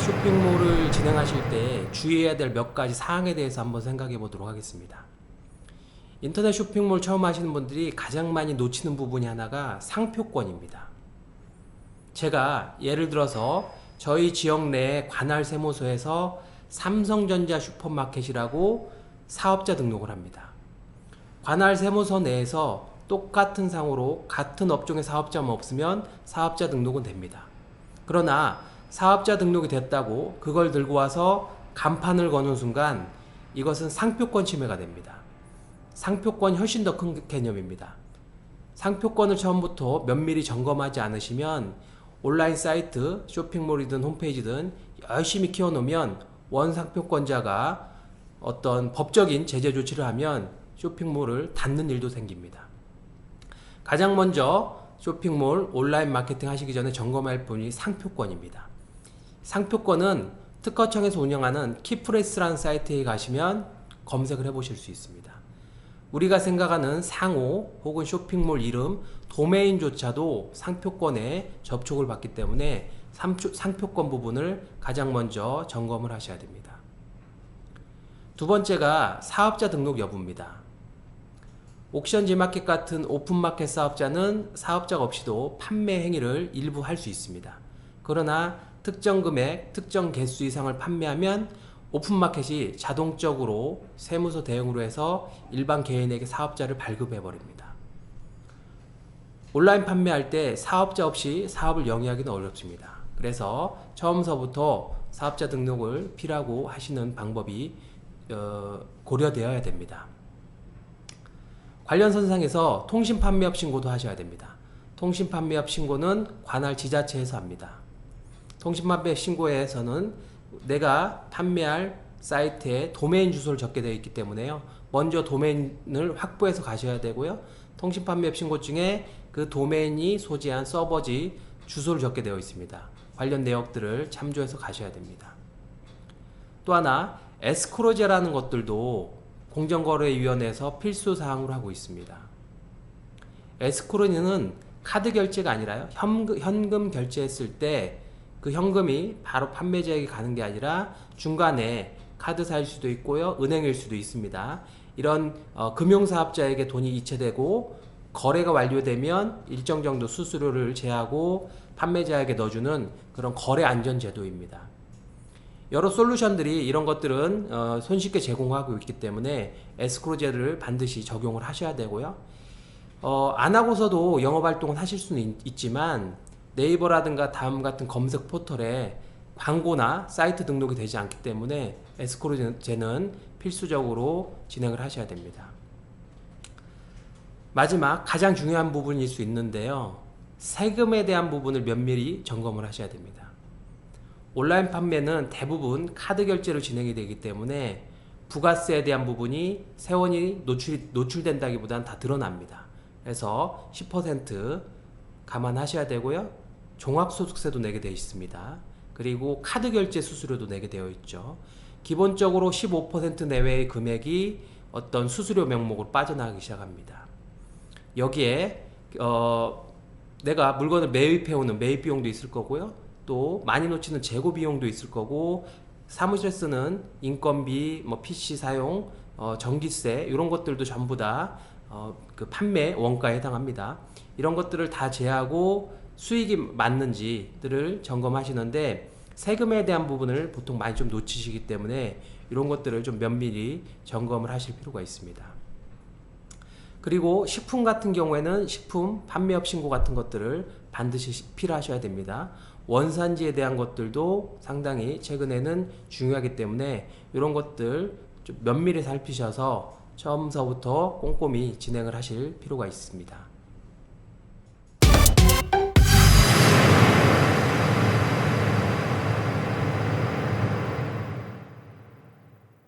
쇼핑몰을 진행하실 때 주의해야 될 몇 가지 사항에 대해서 한번 생각해 보도록 하겠습니다. 인터넷 쇼핑몰 처음 하시는 분들이 가장 많이 놓치는 부분이 하나가 상표권입니다. 제가 예를 들어서 저희 지역 내 관할 세무서에서 삼성전자 슈퍼마켓이라고 사업자 등록을 합니다. 관할 세무서 내에서 똑같은 상호로 같은 업종의 사업자만 없으면 사업자 등록은 됩니다. 그러나 사업자 등록이 됐다고 그걸 들고 와서 간판을 거는 순간 이것은 상표권 침해가 됩니다. 상표권이 훨씬 더 큰 개념입니다. 상표권을 처음부터 면밀히 점검하지 않으시면 온라인 사이트, 쇼핑몰이든 홈페이지든 열심히 키워놓으면 원상표권자가 어떤 법적인 제재 조치를 하면 쇼핑몰을 닫는 일도 생깁니다. 가장 먼저 쇼핑몰 온라인 마케팅 하시기 전에 점검할 분이 상표권입니다. 상표권은 특허청에서 운영하는 키프레스라는 사이트에 가시면 검색을 해보실 수 있습니다. 우리가 생각하는 상호 혹은 쇼핑몰 이름, 도메인조차도 상표권에 접촉을 받기 때문에 상표권 부분을 가장 먼저 점검을 하셔야 됩니다. 두 번째가 사업자 등록 여부입니다. 옥션 G마켓 같은 오픈마켓 사업자는 사업자가 없이도 판매 행위를 일부 할 수 있습니다. 그러나 특정 금액, 특정 개수 이상을 판매하면 오픈마켓이 자동적으로 세무서 대응으로 해서 일반 개인에게 사업자를 발급해 버립니다. 온라인 판매할 때 사업자 없이 사업을 영위하기는 어렵습니다. 그래서 처음서부터 사업자 등록을 필요하고 하시는 방법이 고려되어야 됩니다. 관련 선상에서 통신판매업 신고도 하셔야 됩니다. 통신판매업 신고는 관할 지자체에서 합니다. 통신판매업 신고에서는 내가 판매할 사이트에 도메인 주소를 적게 되어 있기 때문에요. 먼저 도메인을 확보해서 가셔야 되고요. 통신판매업 신고증에 그 도메인이 소지한 서버지 주소를 적게 되어 있습니다. 관련 내역들을 참조해서 가셔야 됩니다. 또 하나 에스크로제라는 것들도 공정거래위원회에서 필수 사항으로 하고 있습니다. 에스크로제는 카드 결제가 아니라요. 현금 결제했을 때 그 현금이 바로 판매자에게 가는 게 아니라 중간에 카드사일 수도 있고요. 은행일 수도 있습니다. 이런 금융사업자에게 돈이 이체되고 거래가 완료되면 일정 정도 수수료를 제하고 판매자에게 넣어주는 그런 거래 안전 제도입니다. 여러 솔루션들이 이런 것들은 손쉽게 제공하고 있기 때문에 에스크로제를 반드시 적용을 하셔야 되고요. 안 하고서도 영업활동을 하실 수는 있지만 네이버라든가 다음 같은 검색 포털에 광고나 사이트 등록이 되지 않기 때문에 에스크로제는 필수적으로 진행을 하셔야 됩니다. 마지막 가장 중요한 부분일 수 있는데요. 세금에 대한 부분을 면밀히 점검을 하셔야 됩니다. 온라인 판매는 대부분 카드 결제로 진행이 되기 때문에 부가세에 대한 부분이 세원이 노출된다기보다는 다 드러납니다. 그래서 10% 감안하셔야 되고요. 종합소득세도 내게 되어 있습니다. 그리고 카드 결제 수수료도 내게 되어 있죠. 기본적으로 15% 내외의 금액이 어떤 수수료 명목으로 빠져나가기 시작합니다. 여기에 내가 물건을 매입해오는 매입 비용도 있을 거고요. 또 많이 놓치는 재고 비용도 있을 거고 사무실에 쓰는 인건비, PC 사용, 전기세 이런 것들도 전부 다 그 판매 원가에 해당합니다. 이런 것들을 다 제하고 수익이 맞는지들을 점검하시는데 세금에 대한 부분을 보통 많이 좀 놓치시기 때문에 이런 것들을 좀 면밀히 점검을 하실 필요가 있습니다. 그리고 식품 같은 경우에는 식품 판매업 신고 같은 것들을 반드시 필요하셔야 됩니다. 원산지에 대한 것들도 상당히 최근에는 중요하기 때문에 이런 것들 좀 면밀히 살피셔서 처음서부터 꼼꼼히 진행을 하실 필요가 있습니다.